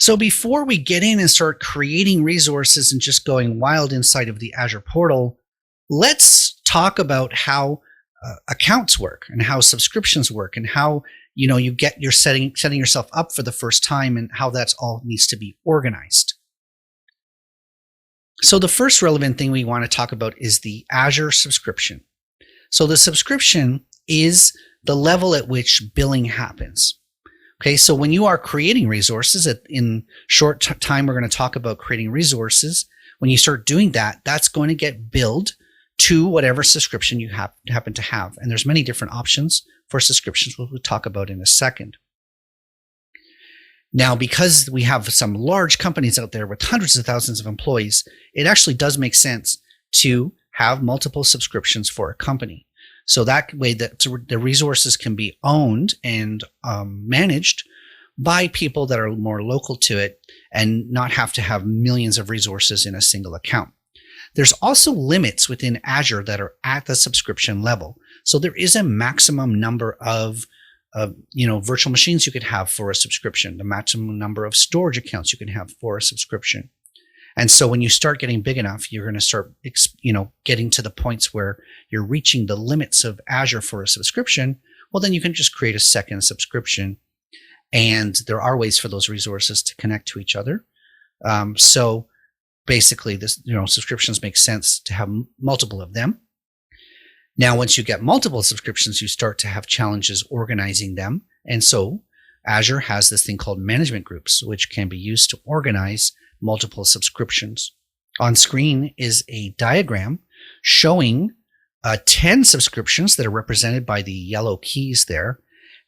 So before we get in and start creating resources and just going wild inside of the Azure portal, let's talk about how accounts work and how subscriptions work and how you're setting yourself up for the first time and how that's all needs to be organized. So the first relevant thing we want to talk about is the Azure subscription. So the subscription is the level at which billing happens. Okay, so when you are creating resources, in short time we're going to talk about creating resources. When you start doing that, that's going to get billed to whatever subscription you happen to have. And there's many different options for subscriptions, which we'll talk about in a second. Now, because we have some large companies out there with hundreds of thousands of employees, it actually does make sense to have multiple subscriptions for a company. So that way that the resources can be owned and managed by people that are more local to it and not have to have millions of resources in a single account. There's also limits within Azure that are at the subscription level. So there is a maximum number of virtual machines you could have for a subscription, the maximum number of storage accounts you can have for a subscription. And so when you start getting big enough, you're going to start, getting to the points where you're reaching the limits of Azure for a subscription. Well, then you can just create a second subscription. And there are ways for those resources to connect to each other. So basically, subscriptions make sense to have multiple of them. Now, once you get multiple subscriptions, you start to have challenges organizing them. And so Azure has this thing called management groups, which can be used to organize multiple subscriptions. On screen is a diagram showing 10 subscriptions that are represented by the yellow keys there,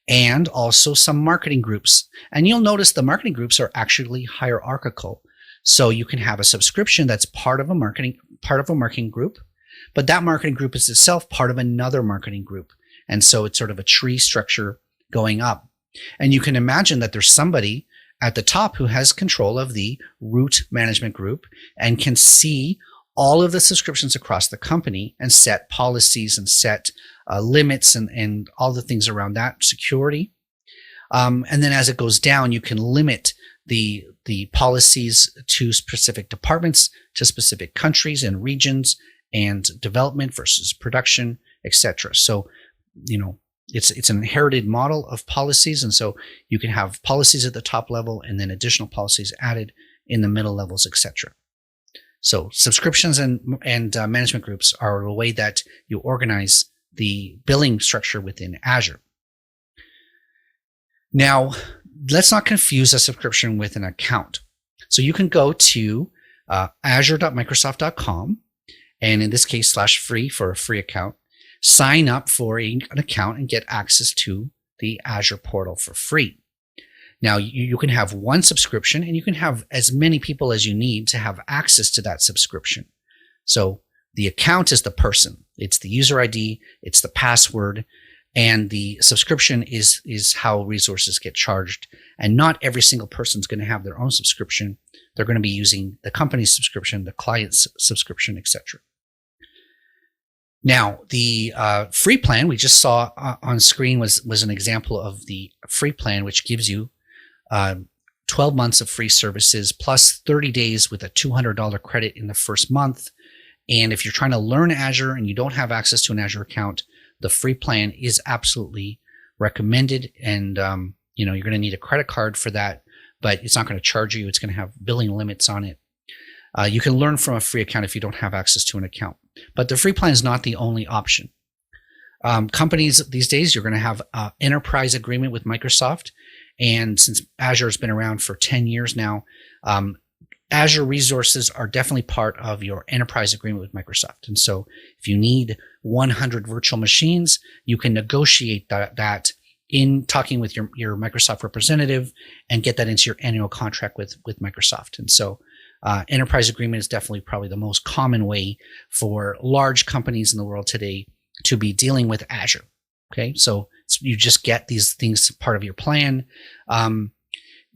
and also some marketing groups. And you'll notice the marketing groups are actually hierarchical. So you can have a subscription that's part of a marketing group, but that marketing group is itself part of another marketing group. And so it's sort of a tree structure going up. And you can imagine that there's somebody at the top who has control of the root management group and can see all of the subscriptions across the company and set policies and set limits and all the things around that, security. And then as it goes down, you can limit the policies to specific departments, to specific countries and regions, and development versus production, etc. So, it's an inherited model of policies. And so you can have policies at the top level and then additional policies added in the middle levels, etc. So subscriptions and management groups are a way that you organize the billing structure within Azure. Now, let's not confuse a subscription with an account. So you can go to azure.microsoft.com, and in this case, /free for a free account. Sign up for an account and get access to the Azure portal for free. Now, you can have one subscription and you can have as many people as you need to have access to that subscription. So the account is the person. It's the user ID, it's the password, and the subscription is how resources get charged. And not every single person is going to have their own subscription. They're going to be using the company's subscription, the client's subscription, etc. Now, the free plan we just saw on screen was an example of the free plan, which gives you 12 months of free services plus 30 days with a $200 credit in the first month. And if you're trying to learn Azure and you don't have access to an Azure account, the free plan is absolutely recommended. And you're going to need a credit card for that, but it's not going to charge you. It's going to have billing limits on it. You can learn from a free account if you don't have access to an account. But the free plan is not the only option. Companies these days, you're going to have an enterprise agreement with Microsoft. And since Azure has been around for 10 years now, Azure resources are definitely part of your enterprise agreement with Microsoft. And so if you need 100 virtual machines, you can negotiate that in talking with your Microsoft representative and get that into your annual contract with Microsoft. And so enterprise agreement is definitely probably the most common way for large companies in the world today to be dealing with Azure. Okay, so you just get these things part of your plan.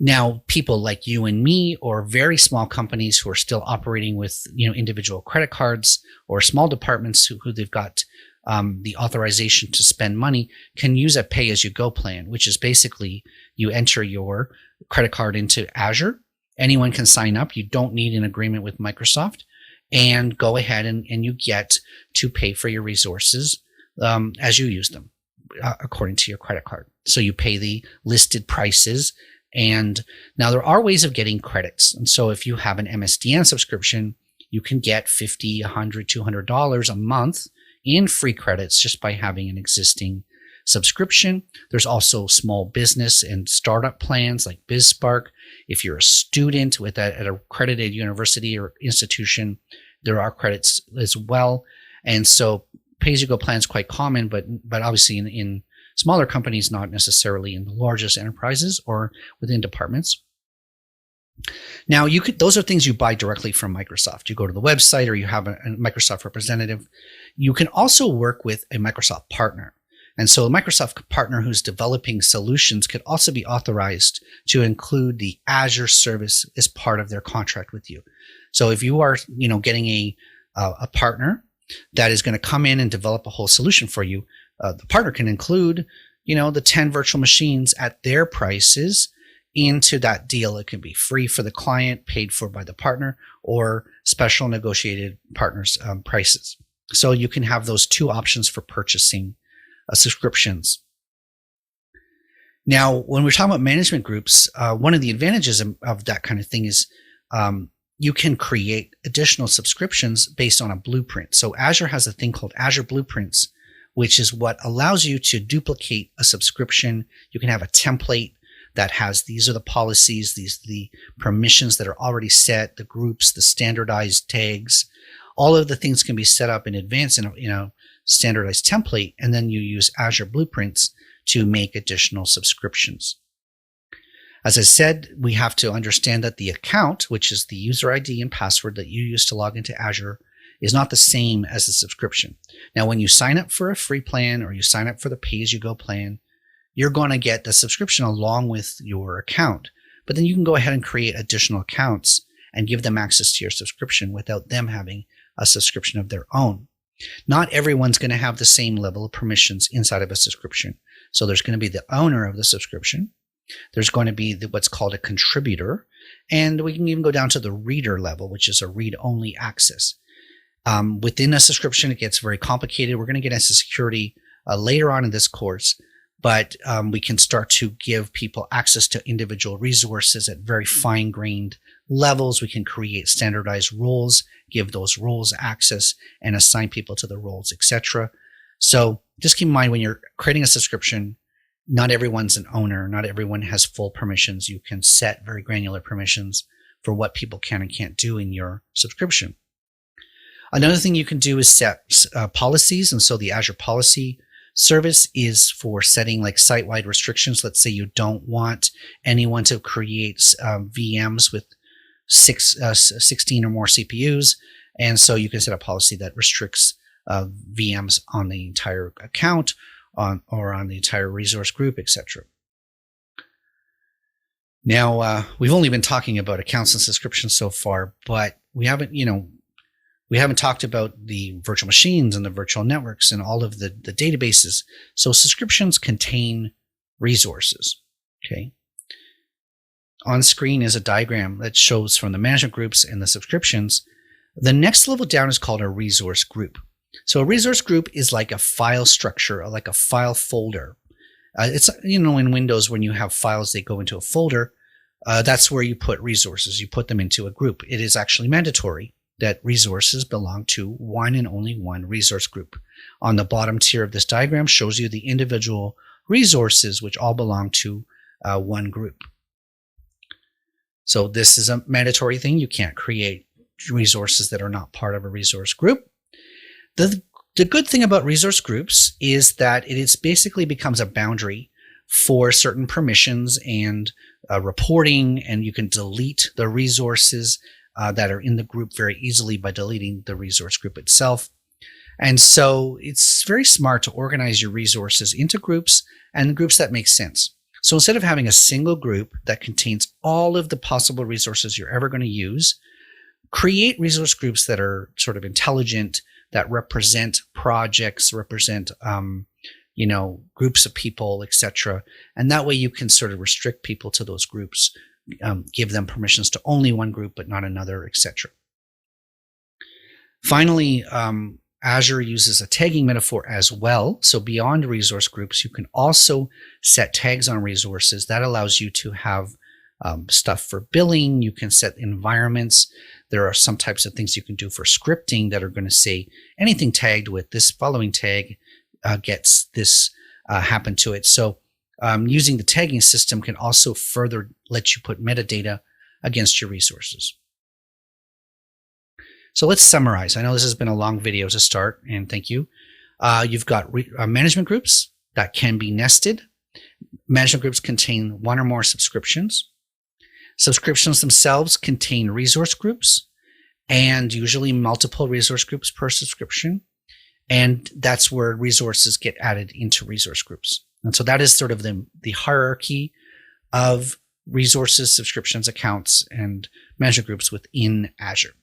Now, people like you and me, or very small companies who are still operating with individual credit cards, or small departments who they've got the authorization to spend money, can use a pay-as-you-go plan, which is basically you enter your credit card into Azure, Anyone can sign up. You don't need an agreement with Microsoft, and go ahead and you get to pay for your resources as you use them according to your credit card. So you pay the listed prices. And now there are ways of getting credits. And so if you have an MSDN subscription, you can get $50, $100, $200 a month in free credits just by having an existing subscription. There's also small business and startup plans like BizSpark. If you're a student at an accredited university or institution, there are credits as well. And so pay-as-you-go plan is quite common, but obviously in smaller companies, not necessarily in the largest enterprises or within departments. Now, those are things you buy directly from Microsoft. You go to the website or you have a Microsoft representative. You can also work with a Microsoft partner. And so a Microsoft partner who's developing solutions could also be authorized to include the Azure service as part of their contract with you. So if you are, getting a partner that is going to come in and develop a whole solution for you, the partner can include, the 10 virtual machines at their prices into that deal. It can be free for the client, paid for by the partner, or special negotiated partners prices. So you can have those two options for purchasing subscriptions. Now, when we're talking about management groups, one of the advantages of that kind of thing is you can create additional subscriptions based on a blueprint. So Azure has a thing called Azure Blueprints, which is what allows you to duplicate a subscription. You can have a template that has, these are the policies, these are the permissions that are already set, the groups, the standardized tags. All of the things can be set up in advance in a standardized template, and then you use Azure Blueprints to make additional subscriptions. As I said, we have to understand that the account, which is the user ID and password that you use to log into Azure, is not the same as the subscription. Now, when you sign up for a free plan or you sign up for the pay-as-you-go plan, you're going to get the subscription along with your account. But then you can go ahead and create additional accounts and give them access to your subscription without them having a subscription of their own. Not everyone's going to have the same level of permissions inside of a subscription. So there's going to be the owner of the subscription. There's going to be what's called a contributor. And we can even go down to the reader level, which is a read-only access. Within a subscription, it gets very complicated. We're going to get into security later on in this course, but we can start to give people access to individual resources at very fine-grained levels. We can create standardized roles, give those roles access, and assign people to the roles, etc. So just keep in mind when you're creating a subscription, not everyone's an owner. Not everyone has full permissions. You can set very granular permissions for what people can and can't do in your subscription. Another thing you can do is set policies. And so the Azure Policy Service is for setting like site-wide restrictions. Let's say you don't want anyone to create VMs with 16 or more CPUs. And so you can set a policy that restricts VMs on the entire account or on the entire resource group, etc. Now, we've only been talking about accounts and subscriptions so far, but we haven't talked about the virtual machines and the virtual networks and all of the databases. So subscriptions contain resources. Okay. On screen is a diagram that shows from the management groups and the subscriptions. The next level down is called a resource group. So a resource group is like a file structure, or like a file folder. It's, in Windows, when you have files, they go into a folder. That's where you put resources. You put them into a group. It is actually mandatory that resources belong to one and only one resource group. On the bottom tier of this diagram shows you the individual resources, which all belong to one group. So this is a mandatory thing. You can't create resources that are not part of a resource group. The good thing about resource groups is that it basically becomes a boundary for certain permissions and reporting, and you can delete the resources that are in the group very easily by deleting the resource group itself. And so it's very smart to organize your resources into groups and groups that make sense. So instead of having a single group that contains all of the possible resources you're ever going to use, create resource groups that are sort of intelligent, that represent projects, represent groups of people, etc. And that way you can sort of restrict people to those groups give them permissions to only one group but not another, etc. Finally, Azure uses a tagging metaphor as well. So beyond resource groups, you can also set tags on resources. That allows you to have stuff for billing. You can set environments. There are some types of things you can do for scripting that are going to say anything tagged with this following tag gets this happen to it. So using the tagging system can also further let you put metadata against your resources. So let's summarize. I know this has been a long video to start, and thank you. You've got management groups that can be nested. Management groups contain one or more subscriptions. Subscriptions themselves contain resource groups, and usually multiple resource groups per subscription. And that's where resources get added into resource groups. And so that is sort of the hierarchy of resources, subscriptions, accounts, and management groups within Azure.